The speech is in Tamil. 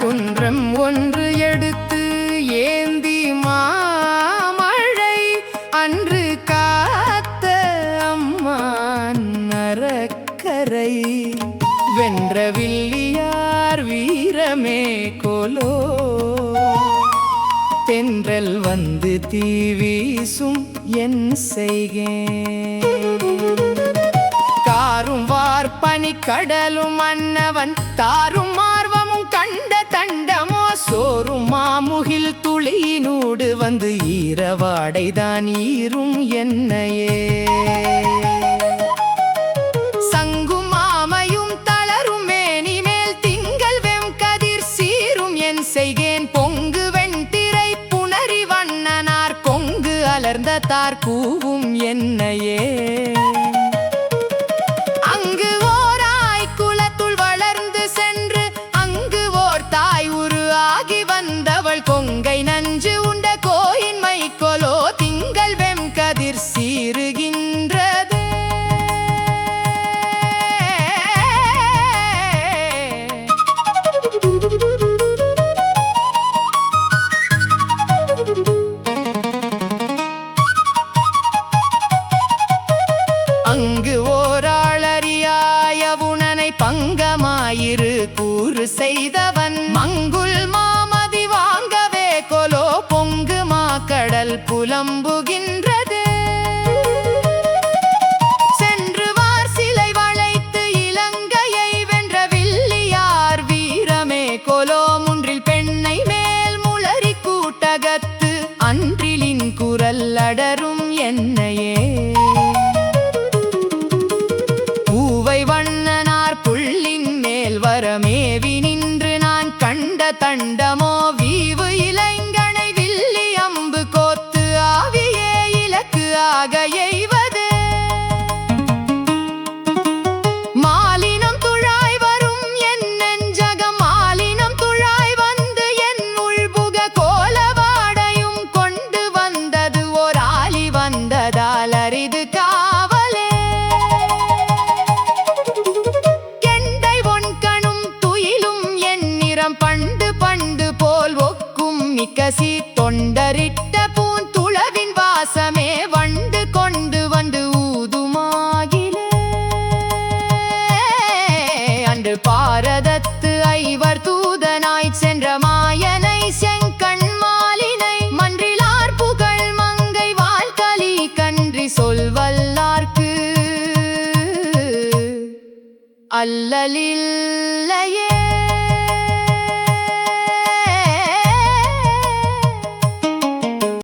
குன்றம் ஒன்று எடுத்து ஏந்தி மாமழை அன்று காத்த அம்மான் நரக்கரை வென்ற வில்லியார் வீரமே கோலோ தென்றல் வந்து தீ வீசும் என் செய்கேன் காரும் வார்பனி கடலும் மன்னவன் தாரும் மார்வமும் கண்ட தண்டமோ சோறும் மாமுகில் துளியினூடு வந்து ஈரவாடைதான் ஈரும் என்னையே சங்கும் ஆமையும் தளரும் மேனி மேல் திங்கள் வெம் கதிர் சீரும் என் செய்கேன் பொங்கு வெண்திரை புணரி வண்ணனார் கொங்கு அலர்ந்த தார் கூவும் என்னையே கொங்கை நஞ்சு உண்ட கோயின்மை கொலோ திங்கள் வெம் கதிர் சீருகின்றது அங்கு ஓராளறியாய உணனை பங்கமாயிரு கூறு செய்தவன் மங்குல் கடல் புலம்புகின்றது சென்று வார் சிலை வளைத்து இலங்கையை வென்ற வில்லியார் வீரமே கொலோ முன்றில் பெண்ணை மேல் முளரி கூட்டகத்து அன்றிலின் குரல் அடரும் என்னையே பூவை வண்ணனார் புள்ளின் மேல் வரமேவி நின்று நான் கண்ட தண்டமோ வீவு இளைஞனை வில்லி அம்பு கோத்து ஆவியே இலக்கு ஆக எய்வது மாலினம் துழாய் வரும் என் நெஞ்சகம் மாலினம் துழாய் வந்து என் உள்புக கோலவாடையும் கொண்டு வந்தது ஓர் ஆலி வந்ததால் அரிது காவலே கெண்டை ஒன்கணும் துயிலும் என் நிறம் பண்டு பண்டு போல் ஒக்கும் மிக்கசி தொண்டரிட்ட பூந்துளவின் வாசமே வண்டு கொண்டு வந்து ஊதுமாகிலே அன்று பாரதத்து ஐவர் தூதனாய் சென்ற மாயனை செங்கண் மாலினை மன்றிலார் புகழ் மங்கை வாழ்கலி கன்றி சொல்வல்லார்க்கு அல்லலில்